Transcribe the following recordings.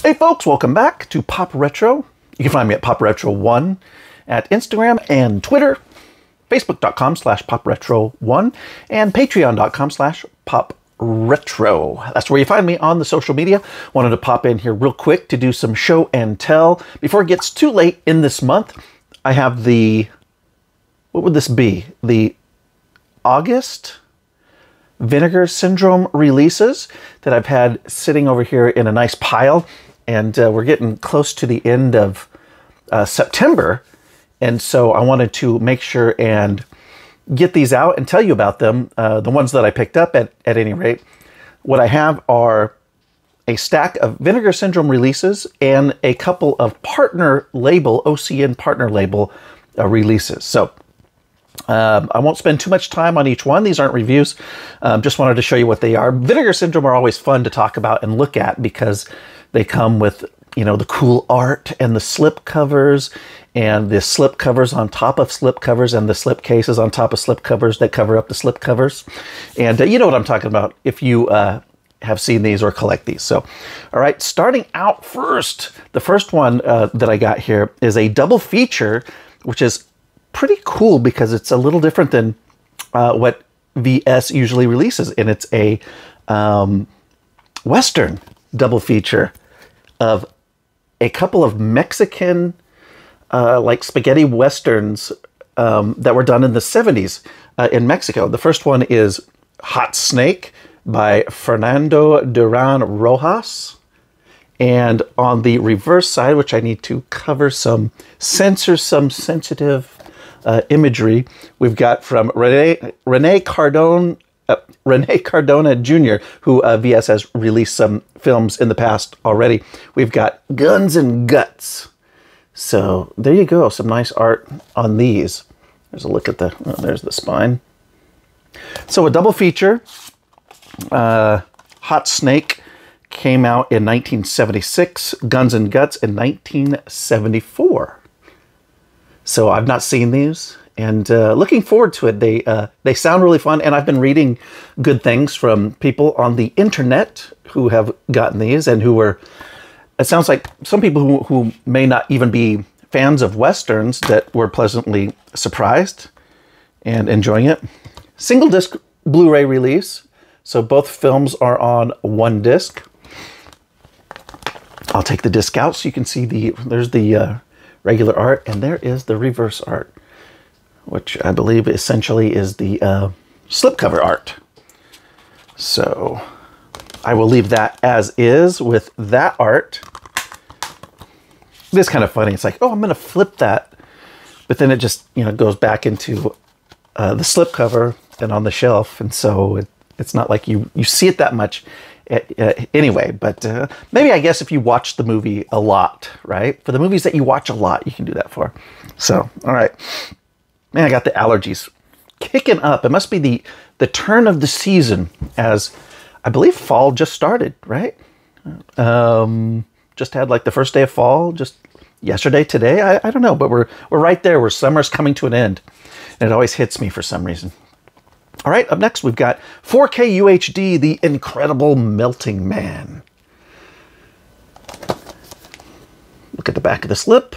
Hey folks, welcome back to Pop Retro. You can find me at Pop Retro 1 at Instagram and Twitter, facebook.com/popretro1, and patreon.com/popretro. That's where you find me on the social media. Wanted to pop in here real quick to do some show and tell. Before it gets too late in this month, I have the, what would this be? The August Vinegar Syndrome releases that I've had sitting over here in a nice pile. And we're getting close to the end of September. And so I wanted to make sure and get these out and tell you about them. The ones that I picked up at any rate. What I have are a stack of Vinegar Syndrome releases and a couple of partner label, OCN partner label releases. So I won't spend too much time on each one. These aren't reviews. Just wanted to show you what they are. Vinegar Syndrome are always fun to talk about and look at because they come with, you know, the cool art and the slip covers and the slip covers on top of slip covers and the slip cases on top of slip covers that cover up the slip covers. And you know what I'm talking about if you have seen these or collect these. So, all right, starting out first, the first one that I got here is a double feature, which is pretty cool because it's a little different than what VS usually releases, and it's a Western double feature of a couple of Mexican like spaghetti Westerns that were done in the 70s in Mexico. The first one is Hot Snake by Fernando Duran Rojas. And on the reverse side, which I need to cover some, censor some sensitive imagery, we've got from Rene Cardona Jr., who VS has released some films in the past already. We've got Guns and Guts. So there you go, some nice art on these. There's a look at the, oh, there's the spine. So a double feature. Hot Snake came out in 1976, Guns and Guts in 1974. So I've not seen these, and looking forward to it. They sound really fun, and I've been reading good things from people on the internet who have gotten these and who were, it sounds like some people who may not even be fans of Westerns that were pleasantly surprised and enjoying it. Single disc Blu-ray release, so both films are on one disc. I'll take the disc out so you can see there's the regular art, and there is the reverse art, which I believe essentially is the slipcover art. So I will leave that as is with that art. It is kind of funny. It's like, oh, I'm going to flip that, but then it just, you know, goes back into the slipcover and on the shelf, and so it's not like you see it that much anyway. But maybe, I guess, if you watch the movie a lot, right? For the movies that you watch a lot, you can do that for. So, all right. Man, I got the allergies kicking up. It must be the turn of the season, as I believe fall just started, right? Just had like the first day of fall, just yesterday, today. I don't know, but we're right there where summer's coming to an end. And it always hits me for some reason. All right, up next we've got 4K UHD, The Incredible Melting Man. Look at the back of the slip.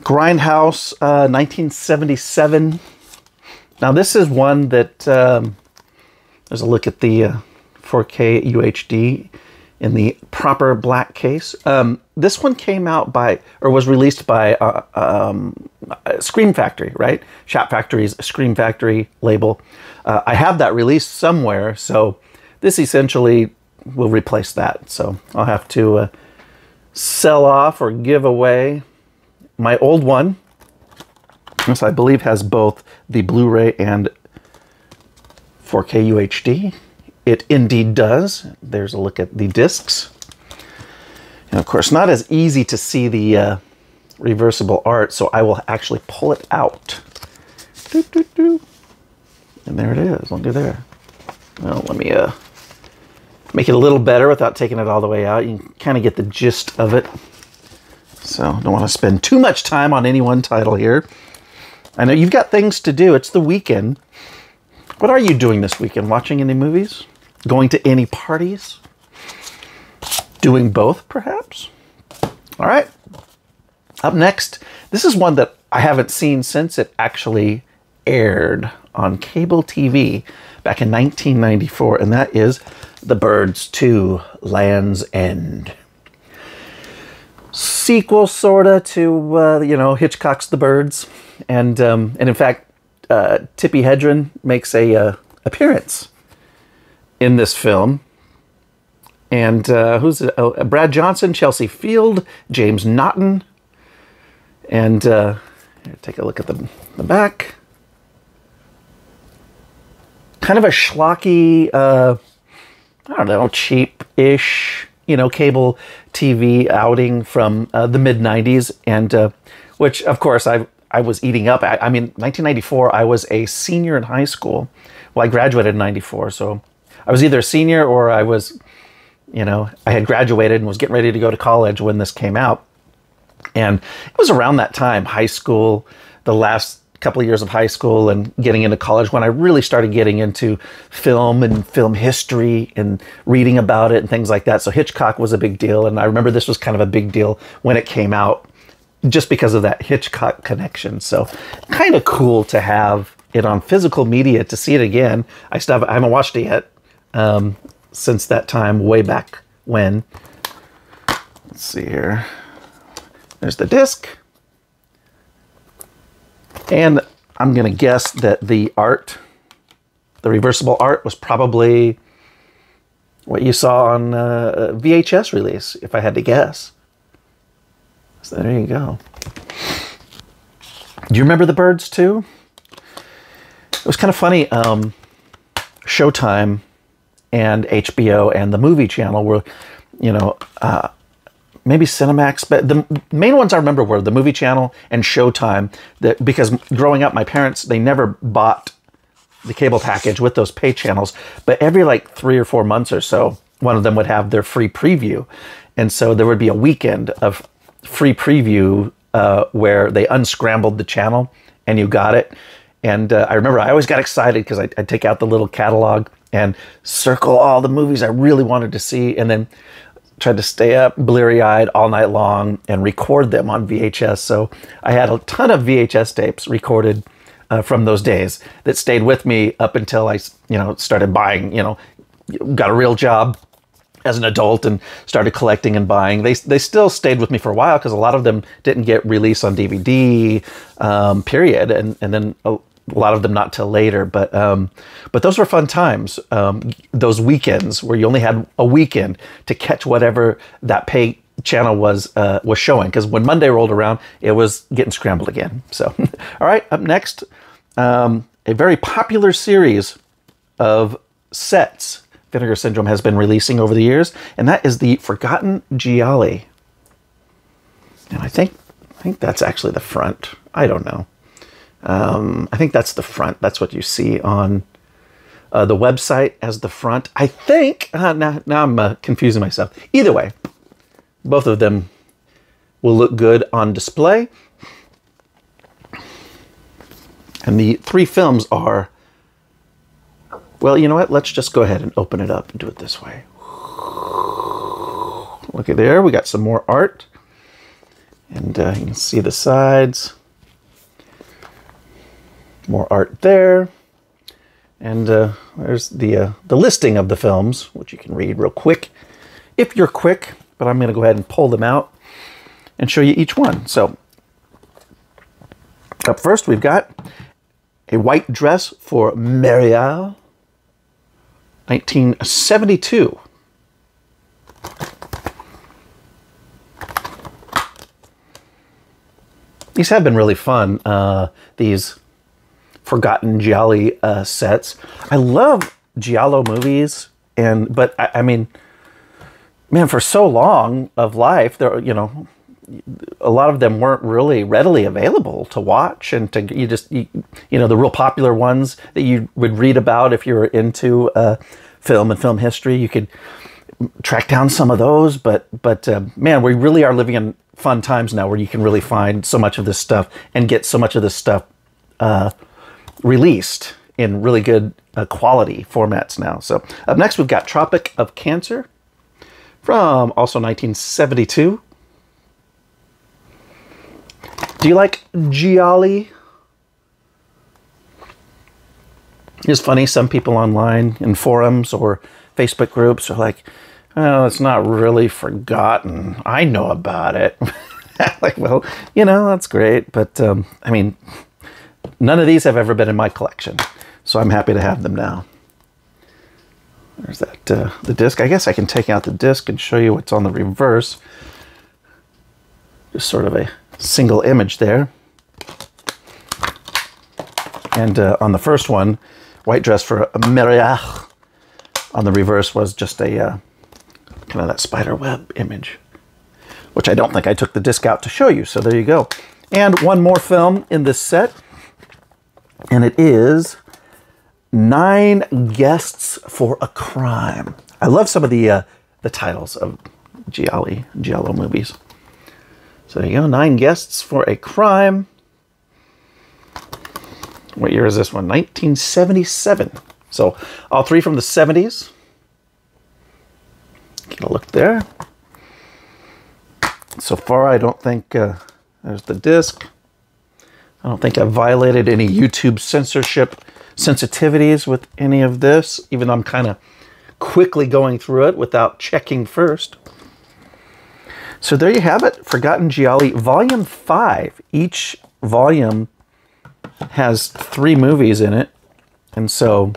Grindhouse, 1977. Now this is one that, there's a look at the 4K UHD in the proper black case. This one came out by, or was released by Scream Factory, right? Shop Factory's Scream Factory label. I have that released somewhere, so this essentially will replace that. So I'll have to sell off or give away my old one. This, I believe, has both the Blu-ray and 4K UHD. It indeed does. There's a look at the discs. And of course, not as easy to see the reversible art, so I will actually pull it out. Doo, doo, doo. And there it is. Look at there. Well, let me make it a little better without taking it all the way out. You can kind of get the gist of it. So don't want to spend too much time on any one title here. I know you've got things to do. It's the weekend. What are you doing this weekend? Watching any movies? Going to any parties? doing both, perhaps. All right. Up next, this is one that I haven't seen since it actually aired on cable TV back in 1994, and that is The Birds 2: Land's End. Sequel, sorta, to you know, Hitchcock's The Birds, and in fact, Tippi Hedren makes a appearance in this film. And who's it? Oh, Brad Johnson, Chelsea Field, James Naughton, and take a look at the back. Kind of a schlocky, I don't know, cheap-ish, you know, cable TV outing from the mid-90s, and which, of course, I was eating up. I mean, 1994, I was a senior in high school. Well, I graduated in 94, so I was either a senior or I was, you know, I had graduated and was getting ready to go to college when this came out. And it was around that time, high school, the last couple of years of high school and getting into college, when I really started getting into film and film history and reading about it and things like that. So Hitchcock was a big deal. And I remember this was kind of a big deal when it came out, just because of that Hitchcock connection. So kind of cool to have it on physical media, to see it again. I haven't watched it yet since that time, way back when. Let's see here. There's the disc. And I'm going to guess that the art, the reversible art, was probably what you saw on VHS release, if I had to guess. So there you go. Do you remember The Birds 2? It was kind of funny. Showtime and HBO and the movie channel were, you know, maybe Cinemax, but the main ones I remember were the movie channel and Showtime. That, because growing up, my parents, they never bought the cable package with those pay channels, but every like 3 or 4 months or so, one of them would have their free preview. And so there would be a weekend of free preview where they unscrambled the channel and you got it. And I remember I always got excited because I'd take out the little catalog and circle all the movies I really wanted to see, and then tried to stay up bleary-eyed all night long and record them on VHS. So I had a ton of VHS tapes recorded from those days that stayed with me up until I, you know, started buying, you know, got a real job as an adult and started collecting and buying. They still stayed with me for a while because a lot of them didn't get released on DVD, period, and then a lot of them not till later. But those were fun times. Those weekends where you only had a weekend to catch whatever that pay channel was showing, because when Monday rolled around, it was getting scrambled again. So, all right, up next, a very popular series of sets Vinegar Syndrome has been releasing over the years, and that is the Forgotten Gialli. And I think that's actually the front. I don't know. I think that's the front. That's what you see on the website as the front. I think, now I'm confusing myself. Either way, both of them will look good on display. And the 3 films are, well, you know what? Let's just go ahead and open it up and do it this way. Look at there. We got some more art. And you can see the sides. More art there. And there's the listing of the films, which you can read real quick if you're quick. But I'm going to go ahead and pull them out and show you each one. So up first, we've got A White Dress for Mariale, 1972. These have been really fun, these Forgotten Gialli sets. I love Giallo movies, but I mean, man, for so long of life, there, you know, a lot of them weren't really readily available to watch, and you know, the real popular ones that you would read about if you were into film and film history, you could track down some of those. But man, we really are living in fun times now, where you can really find so much of this stuff and get so much of this stuff released in really good quality formats now. So up next, we've got Tropic of Cancer from also 1972. Do you like Gialli? It's funny, some people online in forums or Facebook groups are like, oh, it's not really forgotten. I know about it. Like, well, you know, that's great. But, I mean, none of these have ever been in my collection. So I'm happy to have them now. There's that, the disc. I guess I can take out the disc and show you what's on the reverse. Just sort of a single image there. And on the first one, White Dress for Mariale. On the reverse was just a kind of that spider web image, which I don't think I took the disc out to show you. So there you go. And one more film in this set, and it is 9 Guests for a Crime. I love some of the titles of Giallo movies. So there you go, 9 Guests for a Crime. What year is this one? 1977. So all 3 from the 70s. Get a look there. So far, I don't think, there's the disc. I don't think I've violated any YouTube censorship sensitivities with any of this, even though I'm kind of quickly going through it without checking first. So there you have it, Forgotten Gialli, Volume 5. Each volume has 3 movies in it. And so,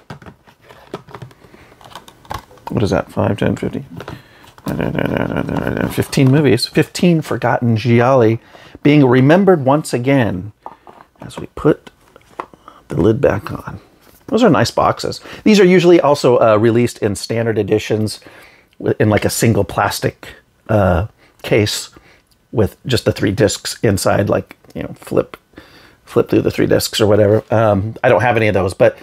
what is that? 5, 10, 50, 15 movies. 15 Forgotten Gialli being remembered once again as we put the lid back on. Those are nice boxes. These are usually also released in standard editions in like a single plastic case with just the 3 discs inside, like, you know, flip through the 3 discs or whatever. I don't have any of those, but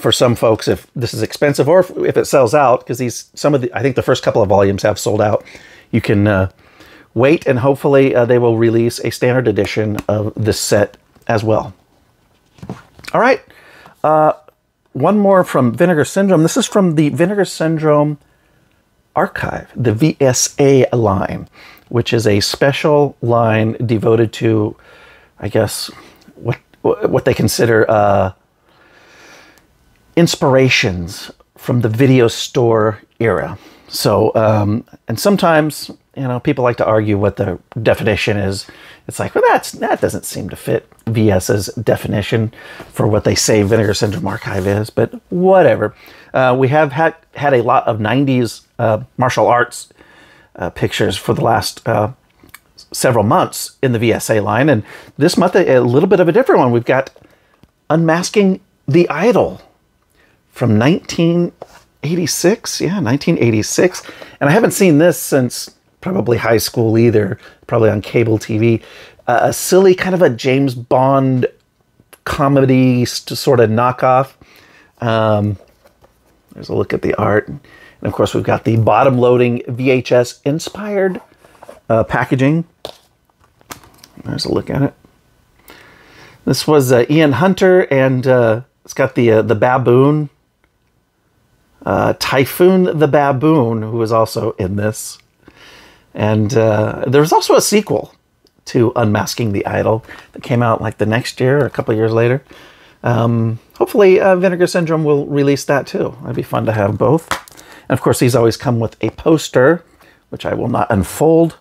for some folks, if this is expensive or if it sells out, because I think the first couple of volumes have sold out, you can wait and hopefully they will release a standard edition of this set as well. All right. One more from Vinegar Syndrome. This is from the Vinegar Syndrome Archive, the VSA line, which is a special line devoted to, I guess, what they consider inspirations from the video store era. So, and sometimes, you know, people like to argue what the definition is. It's like, well, that doesn't seem to fit VS's definition for what they say Vinegar Syndrome Archive is, but whatever. We have had a lot of 90s martial arts pictures for the last several months in the VSA line, and this month a little bit of a different one. We've got Unmasking the Idol from 1986. Yeah, 1986. And I haven't seen this since probably high school either, probably on cable TV. A silly kind of a James Bond comedy sort of knockoff. There's a look at the art. And of course, we've got the bottom-loading VHS-inspired packaging. There's a look at it. This was Ian Hunter, and it's got the baboon, Typhoon the Baboon, who was also in this. And there was also a sequel to Unmasking the Idol that came out like the next year or a couple of years later. Hopefully Vinegar Syndrome will release that too. That'd be fun to have both. And of course, these always come with a poster, which I will not unfold.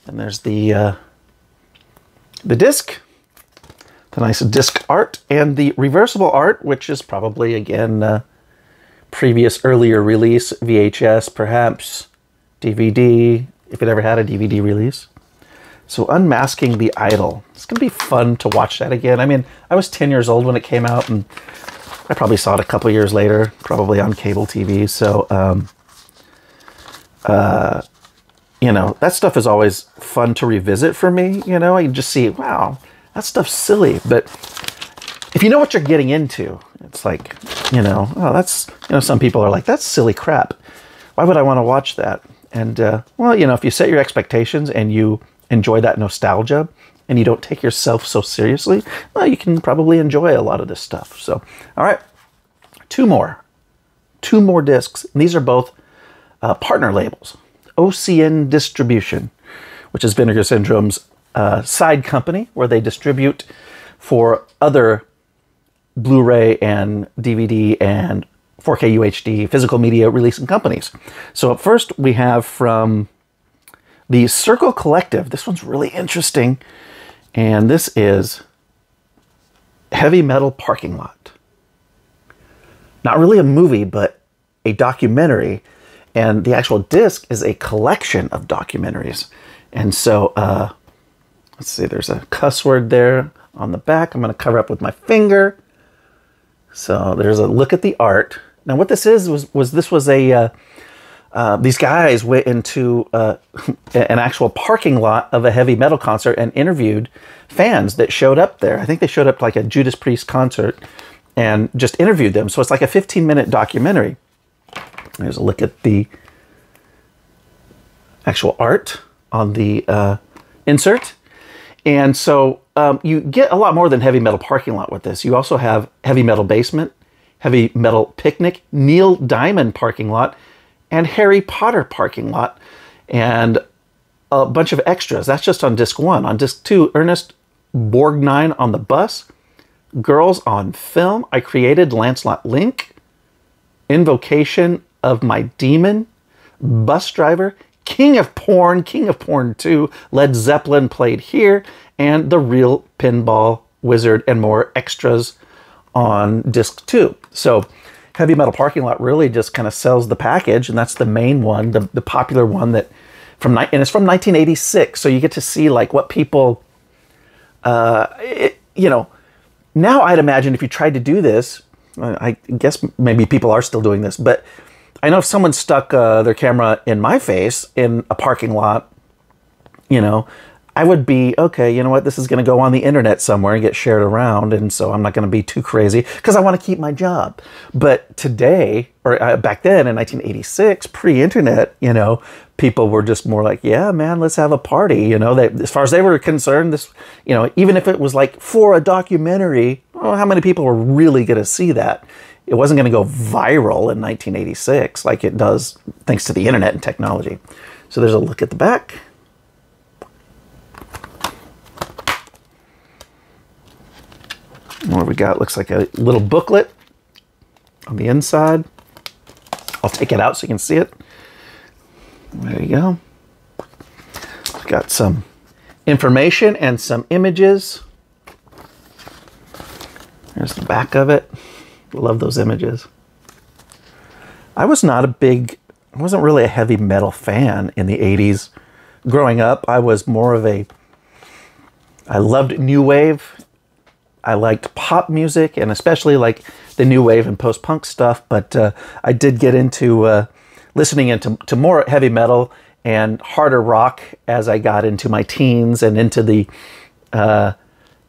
And there's the disc, the nice disc art, and the reversible art, which is probably, again, previous earlier release, VHS, perhaps, DVD, if it ever had a DVD release. So Unmasking the Idol. It's going to be fun to watch that again. I mean, I was 10 years old when it came out, and I probably saw it a couple years later, probably on cable TV. So, you know, that stuff is always fun to revisit for me. You know, I just see, wow, that stuff's silly. But if you know what you're getting into, it's like, you know, oh, that's, you know, some people are like, that's silly crap. Why would I want to watch that? And, well, you know, if you set your expectations and you enjoy that nostalgia and you don't take yourself so seriously, well, you can probably enjoy a lot of this stuff. So, all right, two more discs. And these are both partner labels. OCN Distribution, which is Vinegar Syndrome's side company, where they distribute for other Blu-ray and DVD and 4K UHD physical media releasing companies. So up first we have from the Circle Collective. This one's really interesting, and this is Heavy Metal Parking Lot. Not really a movie, but a documentary, and the actual disc is a collection of documentaries. And so let's see, there's a cuss word there on the back. I'm going to cover up with my finger. So there's a look at the art. Now what this is was these guys went into an actual parking lot of a heavy metal concert and interviewed fans that showed up there. I think they showed up to like a Judas Priest concert and just interviewed them. So it's like a 15-minute documentary. There's a look at the actual art on the insert. And so you get a lot more than heavy metal parking lot with this. You also have heavy metal basement, heavy metal picnic, Neil Diamond parking lot, and Harry Potter parking lot, and a bunch of extras. That's just on disc 1. On disc 2, Ernest Borgnine on the bus, Girls on Film, I Created Lancelot Link, Invocation of My Demon, Bus Driver, King of Porn 2, Led Zeppelin played here, and The Real Pinball Wizard, and more extras on disc 2. So Heavy Metal Parking Lot really just kind of sells the package, and that's the main one, the popular one and it's from 1986. So you get to see like what people, you know, now I'd imagine if you tried to do this, I guess maybe people are still doing this, but I know if someone stuck their camera in my face in a parking lot, you know, I would be, okay, you know what, this is going to go on the internet somewhere and get shared around, and so I'm not going to be too crazy because I want to keep my job. But today, or back then in 1986, pre-internet, you know, people were just more like, yeah, man, let's have a party. You know, as far as they were concerned, this, you know, even if it was like for a documentary, oh, how many people were really going to see that? It wasn't going to go viral in 1986 like it does thanks to the internet and technology. So there's a look at the back. What we got looks like a little booklet on the inside. I'll take it out so you can see it. There you go. We've got some information and some images. There's the back of it. Love those images. I wasn't really a heavy metal fan in the 80s. Growing up, I was more of I loved new wave. I liked pop music, and especially like the new wave and post-punk stuff, but I did get into listening into more heavy metal and harder rock as I got into my teens and into the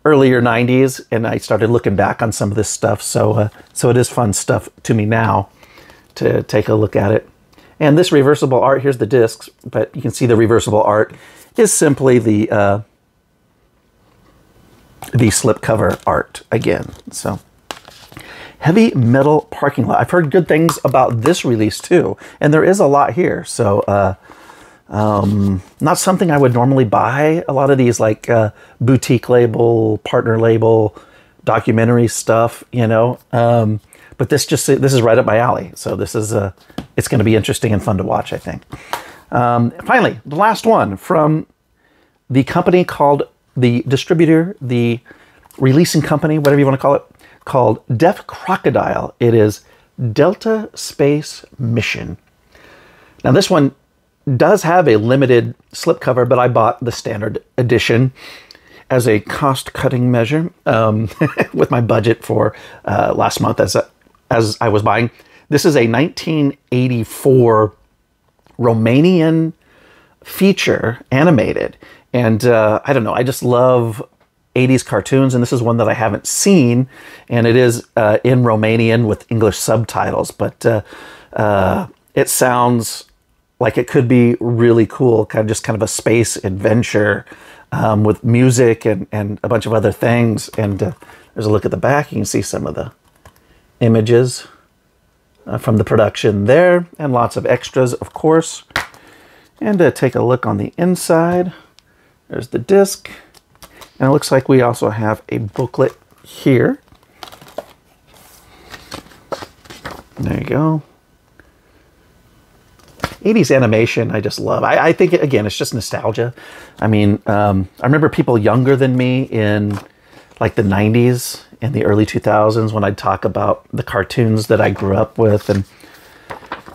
earlier 90s, and I started looking back on some of this stuff, so it is fun stuff to me now to take a look at it. And this reversible art, here's the discs, but you can see the reversible art is simply the slipcover art again. So Heavy Metal Parking Lot. I've heard good things about this release too, and there is a lot here. So not something I would normally buy. A lot of these like boutique label, partner label, documentary stuff, you know. But this is right up my alley. So this is it's going to be interesting and fun to watch, I think. Finally, the last one from the company called the distributor, the releasing company, whatever you want to call it, called Deaf Crocodile. It is Delta Space Mission. Now this one does have a limited slipcover, but I bought the standard edition as a cost-cutting measure with my budget for last month as I was buying. This is a 1984 Romanian feature, animated. And I don't know, I just love 80s cartoons, and this is one that I haven't seen, and it is in Romanian with English subtitles, but it sounds like it could be really cool, kind of a space adventure with music and a bunch of other things. And there's a look at the back. You can see some of the images from the production there, and lots of extras, of course. And to take a look on the inside, there's the disc. And it looks like we also have a booklet here. There you go. 80s animation, I just love. I think, again, it's just nostalgia. I mean, I remember people younger than me in like the 90s and the early 2000s when I'd talk about the cartoons that I grew up with, and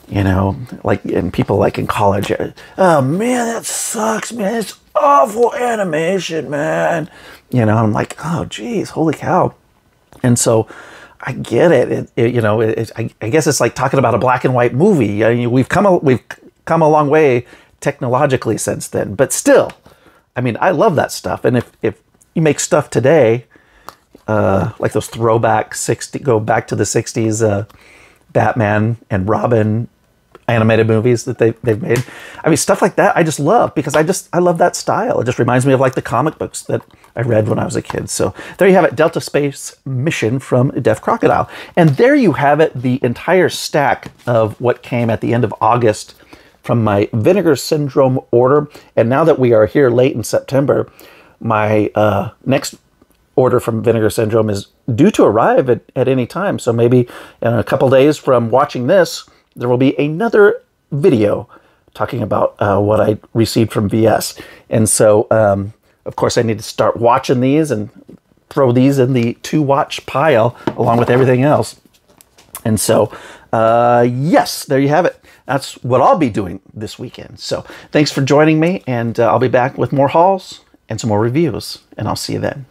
you know, like, and people like in college, oh man, that sucks, man, it's awful animation, man. You know, I'm like, oh geez, holy cow. And so I get it. You know, I guess it's like talking about a black and white movie. I mean, we've come a long way technologically since then, but still, I mean, I love that stuff. And if you make stuff today, like those throwback go back to the 60s Batman and Robin animated movies that they've made. I mean, stuff like that I just love, because I love that style. It just reminds me of like the comic books that I read when I was a kid. So there you have it, Delta Space Mission from Deaf Crocodile. And there you have it, the entire stack of what came at the end of August from my Vinegar Syndrome order. And now that we are here late in September, my next order from Vinegar Syndrome is due to arrive at any time. So maybe in a couple days from watching this, there will be another video talking about what I received from VS. And so, of course, I need to start watching these and throw these in the to-watch pile along with everything else. And so, yes, there you have it. That's what I'll be doing this weekend. So thanks for joining me, and I'll be back with more hauls and some more reviews, and I'll see you then.